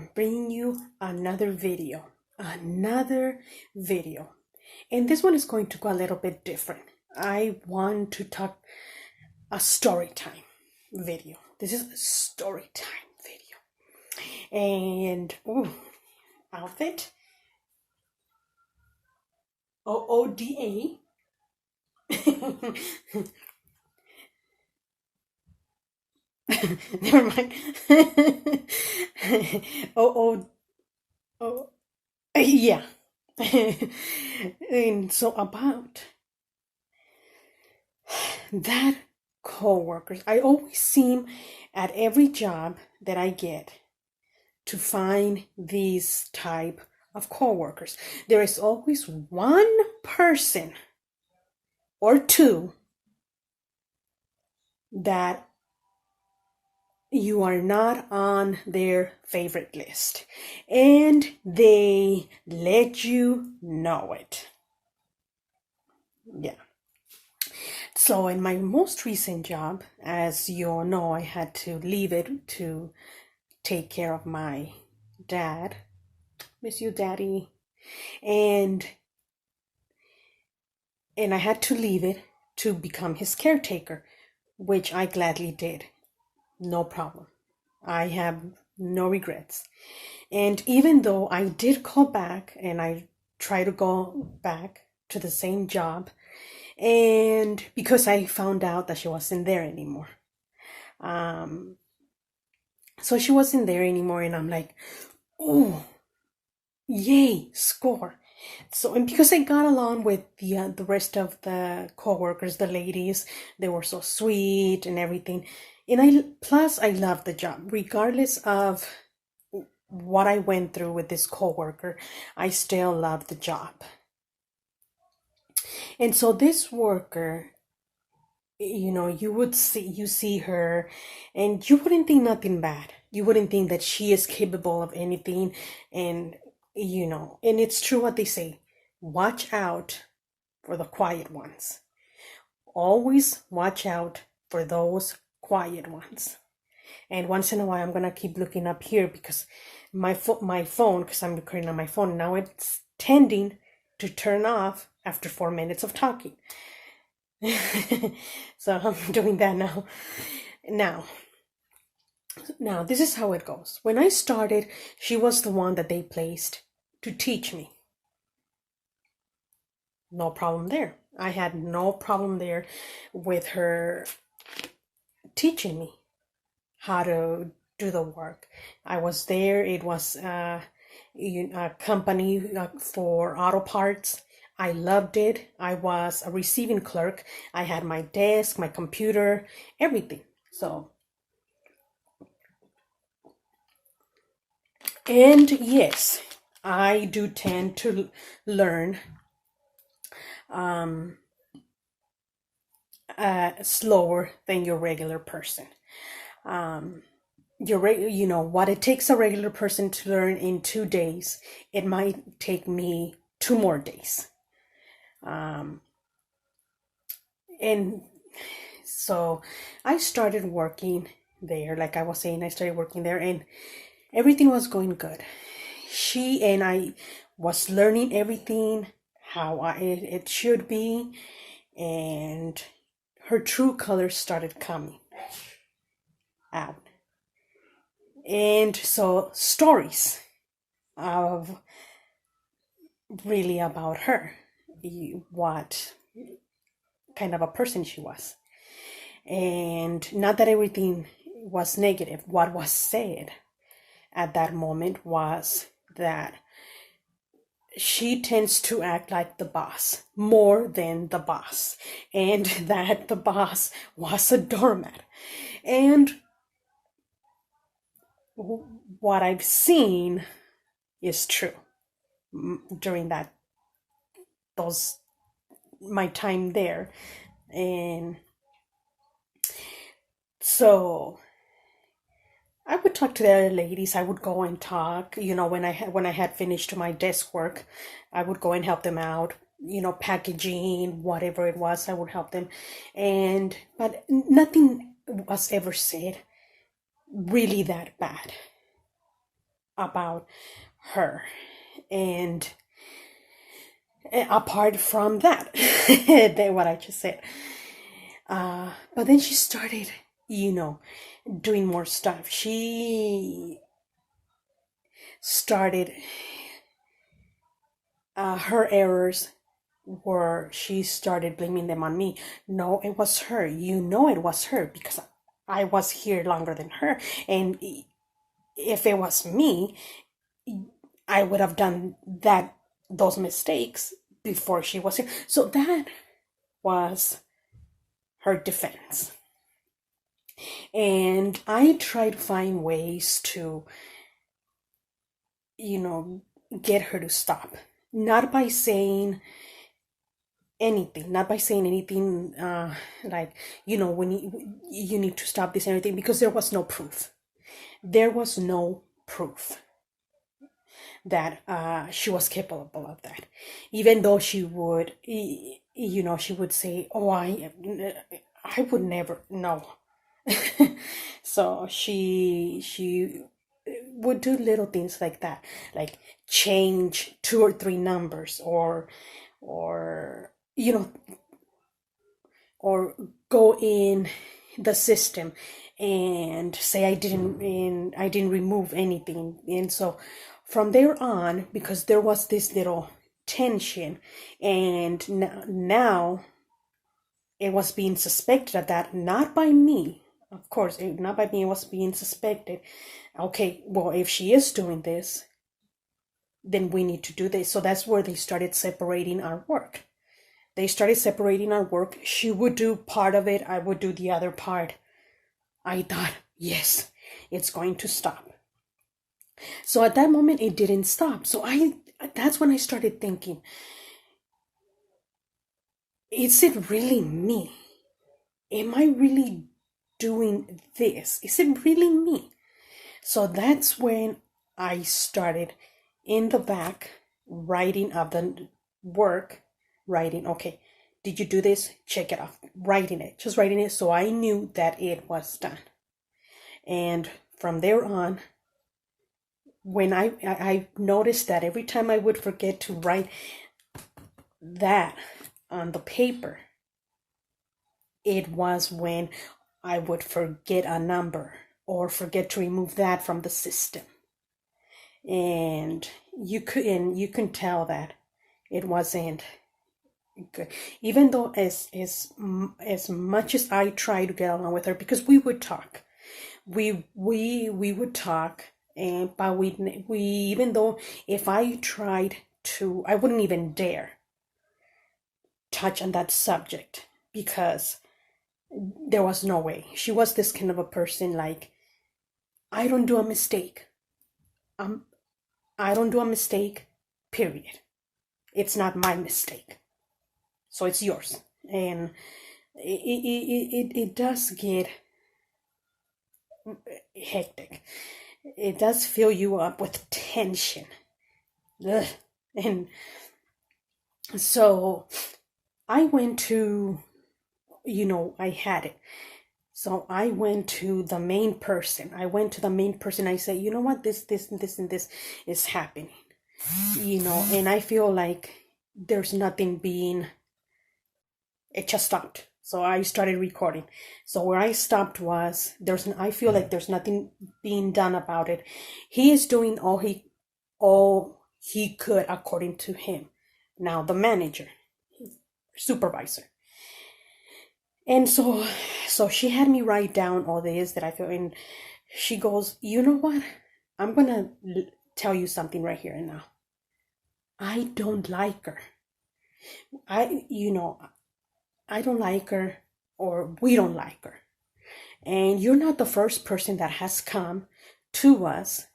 I'm bringing you another video, and this one is going to go a little bit different. I want to talk a story time video. This is a story time video, and outfit OODA. Never mind. Oh, oh, yeah. And so about that co-workers, I always seem at every job that I get to find these type of co-workers. There is always one person or two that you are not on their favorite list, and they let you know it. Yeah. So in my most recent job, as you all know, I had to leave it to take care of my dad. Miss you, Daddy. And I had to leave it to become his caretaker, which I gladly did. No problem. I have no regrets. And even though I did call back and I try to go back to the same job, and because I found out that she wasn't there anymore. So she wasn't there anymore, and I'm like, oh, yay, score. So, and because I got along with the rest of the coworkers, the ladies, they were so sweet and everything. And I love the job, regardless of what I went through with this coworker. I still love the job. And so this worker, you see her, and you wouldn't think nothing bad. You wouldn't think that she is capable of anything, and and it's true what they say: watch out for the quiet ones. Always watch out for those quiet ones. And once in a while, I'm gonna keep looking up here because my phone, because I'm recording on my phone now, it's tending to turn off after 4 minutes of talking. So I'm doing that now. Now, this is how it goes. When I started, she was the one that they placed to teach me. No problem there. I had no problem there with her teaching me how to do the work. I was there. It was a company for auto parts. I loved it. I was a receiving clerk. I had my desk, my computer, everything. So, and yes, I do tend to learn slower than your regular person. What it takes a regular person to learn in 2 days, it might take me 2 more days. And so I started working there. Like I was saying, I started working there, and everything was going good. She and I was learning everything how it should be, and her true colors started coming out. And so stories of really about her, what kind of a person she was. And not that everything was negative. What was said at that moment was that she tends to act like the boss more than the boss, and that the boss was a doormat. And what I've seen is true during those my time there. And so I would talk to the other ladies. I would go and talk. When I had finished my desk work, I would go and help them out. Packaging, whatever it was, I would help them. But nothing was ever said really that bad. about her. And apart from that, what I just said. But then she started, doing more stuff. She started her errors were she started blaming them on me. No, it was her. It was her because I was here longer than her. And if it was me, I would have done those mistakes before she was here. So that was her defense. And I try to find ways to, get her to stop. Not by saying anything, like, when you need to stop this and everything, because there was no proof. There was no proof that she was capable of that. Even though she would, she would say, "Oh, I would never." No. So she would do little things like that, like change 2 or 3 numbers, or or go in the system and say I didn't remove anything. And so from there on, because there was this little tension, and now it was being suspected of that, not by me, of course, not by me, it was being suspected. Okay, well, if she is doing this, then we need to do this. So that's where they started separating our work. She would do part of it, I would do the other part. I thought, yes, it's going to stop. So at that moment, it didn't stop. So that's when I started thinking, is it really me? Am I really doing this? Is it really me? So that's when I started in the back writing of the work, okay, did you do this? Check it off. Just writing it, so I knew that it was done. And from there on, when I noticed that every time I would forget to write that on the paper, it was when I would forget a number or forget to remove that from the system. And you can tell that it wasn't good. Even though as much as I tried to get along with her, because we would talk. We would talk, but we even though if I tried to, I wouldn't even dare touch on that subject, because there was no way. She was this kind of a person, like, I don't do a mistake. I don't do a mistake, period. It's not my mistake, so it's yours. And it does get hectic. It does fill you up with tension. Ugh. And so I went to, I had it. So I went to the main person. I said, you know what, this, and this is happening. And I feel like there's nothing being, it just stopped. So I started recording. So where I stopped was, I feel like there's nothing being done about it. He is doing all he could according to him. Now the manager, supervisor. And so she had me write down all this that I feel, and she goes, you know what? I'm gonna tell you something right here and now. I don't like her. I don't like her, or we don't like her. And you're not the first person that has come to us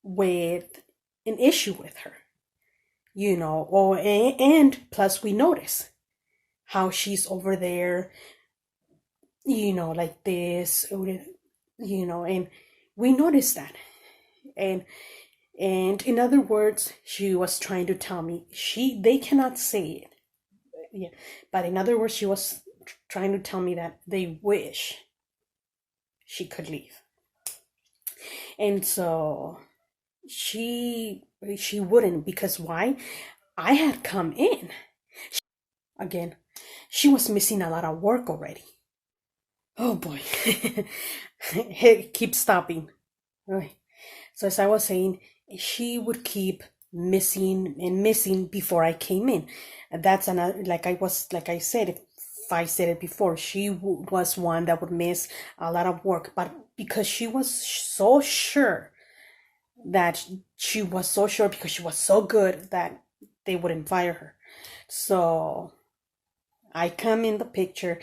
with an issue with her, and plus we notice how she's over there, like this, and we noticed that. And in other words, she was trying to tell me, they cannot say it. Yeah. But in other words, she was trying to tell me that they wish she could leave. And so she wouldn't, because why? I had come in. Again, she was missing a lot of work already. Oh boy. Hey, keep stopping. Okay. So as I was saying, she would keep missing and missing before I came in. And that's another, like I said, if I said it before, she was one that would miss a lot of work, but because she was so sure that she was so sure because she was so good that they wouldn't fire her. So I come in the picture.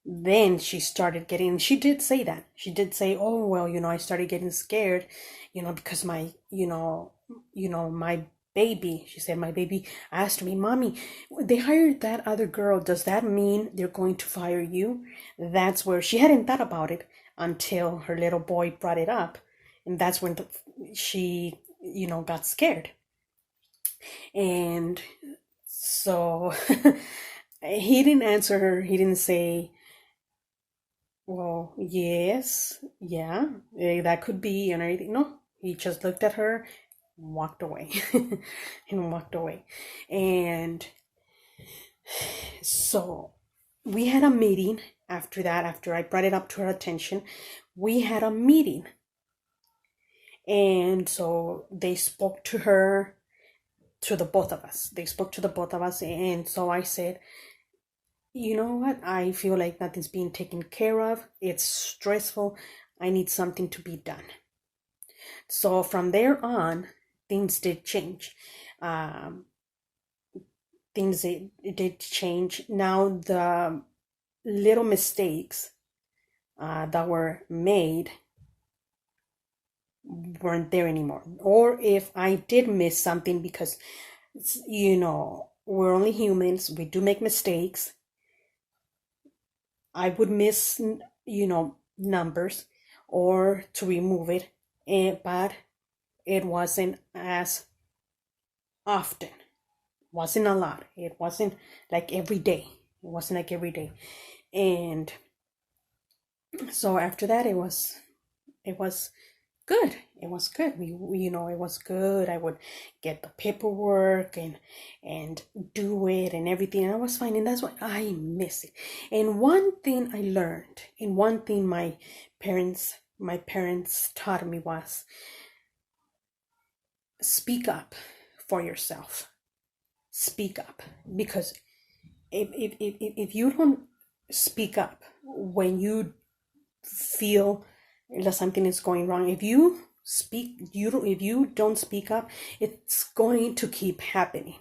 Then she started getting, she did say that. She did say, oh, well, I started getting scared, because my baby, she said, my baby asked me, Mommy, they hired that other girl. Does that mean they're going to fire you? That's where she hadn't thought about it until her little boy brought it up. And that's when she, got scared. And so he didn't answer her. He didn't say, well, yes, yeah, that could be, and everything. No, he just looked at her, walked away, and walked away. And so we had a meeting after that, after I brought it up to her attention. We had a meeting. And so they spoke to her, to the both of us. They spoke to the both of us. And so I said, you know what? I feel like nothing's being taken care of. It's stressful. I need something to be done. So from there on, things did change. Things did change. Now the little mistakes that were made weren't there anymore. Or if I did miss something, because we're only humans, we do make mistakes. I would miss, numbers or to remove it, but it wasn't as often. Wasn't a lot. It wasn't like every day. It wasn't like every day. And so after that, it was good. It was good. It was good. I would get the paperwork and do it and everything, and I was fine. And that's why I miss it. And one thing I learned, and one thing my parents taught me was, speak up for yourself. Speak up, because if you don't speak up when you feel that something is going wrong, if you don't speak up, it's going to keep happening.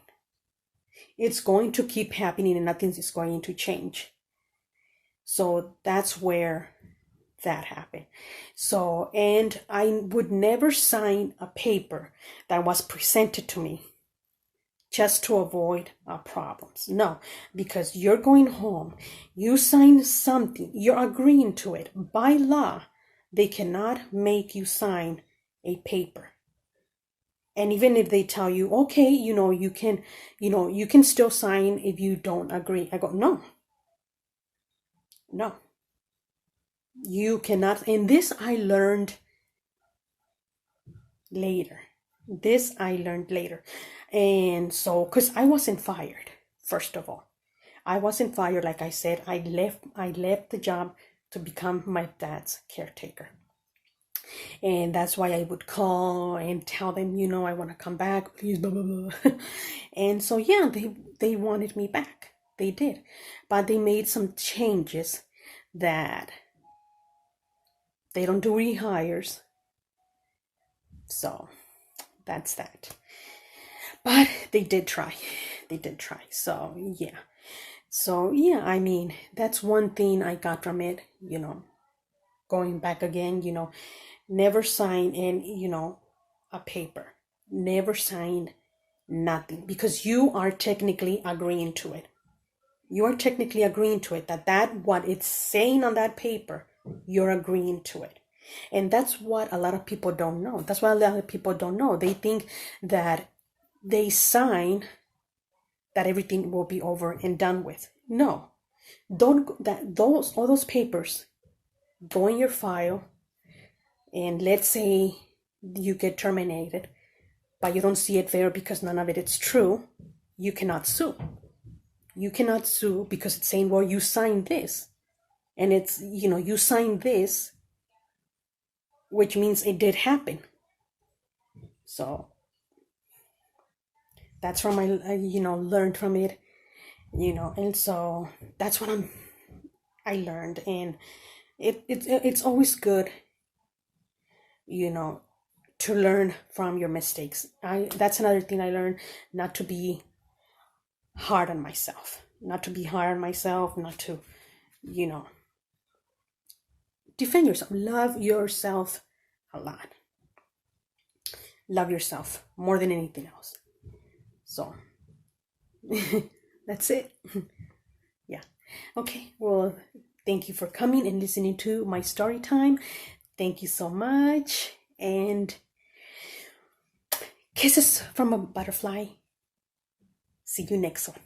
It's going to keep happening, and nothing is going to change. So that's where that happened. So, and I would never sign a paper that was presented to me just to avoid problems. No, because you're going home, you sign something, you're agreeing to it. By law, they cannot make you sign a paper. And even if they tell you, okay, you can still sign if you don't agree. I go, no, you cannot. And this I learned later. And so, because I wasn't fired, first of all. I wasn't fired. Like I said, I left the job to become my dad's caretaker. And that's why I would call and tell them, I want to come back, please, blah, blah, blah. And so, yeah, they wanted me back. They did. But they made some changes that they don't do rehires. So that's that. But they did try. So, yeah. So, yeah, I mean, that's one thing I got from it, going back again, never sign in, a paper. Never sign nothing, because you are technically agreeing to it. You are technically agreeing to it, that what it's saying on that paper, you're agreeing to it. And that's what a lot of people don't know. They think that they sign that everything will be over and done with. No. All those papers go in your file, and let's say you get terminated, but you don't see it there because none of it is true, you cannot sue. You cannot sue because it's saying, well, you signed this. And it's, you signed this, which means it did happen. So that's from learned from it, and so that's what I learned. And it's always good, to learn from your mistakes. That's another thing I learned, not to be hard on myself, not to defend yourself. Love yourself a lot. Love yourself more than anything else. So that's it. Yeah. Okay. Well, thank you for coming and listening to my story time. Thank you so much. And kisses from a butterfly. See you next one.